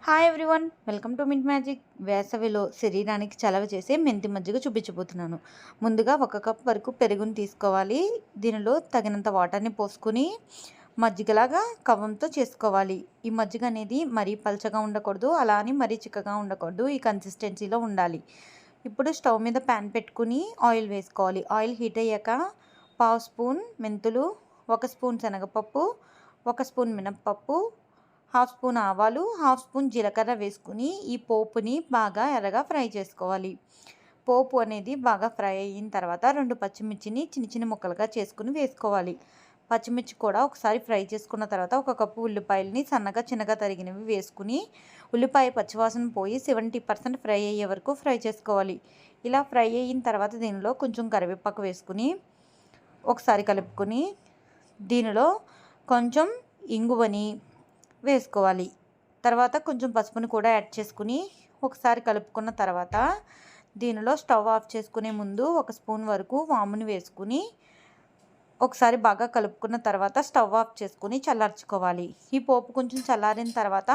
Hi everyone, welcome to mint magic. వేసవిలో శరీరానికి చలవ చేసే మెంతి మజ్జిగ చూపించబోతున్నాను. ముందుగా 1 కప్ వరకు పెరుగుని తీసుకోవాలి. దీనిలో తగినంత వాటర్ని పోసుకుని మజ్జిగలాగా కవ్వంతో చేసుకోవాలి. ఈ మజ్జిగ అనేది మరీ పల్చగా ఉండకూడదు, అలా అని మరీ చిక్కగా ఉండకూడదు. ఈ కన్సిస్టెన్సీలో ఉండాలి. ఇప్పుడు స్టవ్ మీద ప్యాన్ పెట్టుకుని ఆయిల్ వేసుకోవాలి. ఆయిల్ హీట్ అయ్యాక 1/2 స్పూన్ మెంతులు, 1 స్పూన్ శనగపప్పు, 1 స్పూన్ మినప్పప్పు, 1/2 స్పూన్ ఆవాలు, 1/2 స్పూన్ జీలకర్ర వేసుకుని ఈ పోపుని బాగా ఎర్రగా ఫ్రై చేసుకోవాలి. పోపు అనేది బాగా ఫ్రై అయిన తర్వాత 2 పచ్చిమిర్చిని చిన్న చిన్న ముక్కలుగా చేసుకుని వేసుకోవాలి. పచ్చిమిర్చి కూడా ఒకసారి ఫ్రై చేసుకున్న తర్వాత 1 కప్పు ఉల్లిపాయలని సన్నగా చిన్నగా తరిగినవి వేసుకుని ఉల్లిపాయ పచ్చివాసన పోయి 70% ఫ్రై అయ్యే వరకు ఫ్రై చేసుకోవాలి. ఇలా ఫ్రై అయిన తర్వాత దీనిలో కొంచెం కరివేపాకు వేసుకుని ఒకసారి కలుపుకొని దీనిలో కొంచెం ఇంగువని వేసుకోవాలి. తర్వాత కొంచెం పసుపుని కూడా యాడ్ చేసుకుని ఒకసారి కలుపుకున్న తర్వాత దీనిలో స్టవ్ ఆఫ్ చేసుకునే ముందు 1 స్పూన్ వరకు వాముని వేసుకుని ఒకసారి బాగా కలుపుకున్న తర్వాత స్టవ్ ఆఫ్ చేసుకుని చల్లార్చుకోవాలి. ఈ పోపు కొంచెం చల్లారిన తర్వాత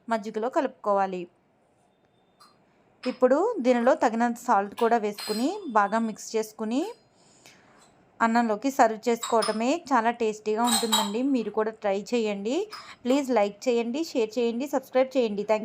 మజ్జిగలో కలుపుకోవాలి. ఇప్పుడు దీనిలో తగినంత సాల్ట్ కూడా వేసుకుని బాగా మిక్స్ చేసుకుని అన్నంలోకి సర్వ్ చేసుకోవటమే చాలా టేస్టీగా ఉంటుందండి. మీరు కూడా ట్రై చేయండి. ప్లీజ్ లైక్ చేయండి, షేర్ చేయండి, సబ్స్క్రైబ్ చేయండి. థ్యాంక్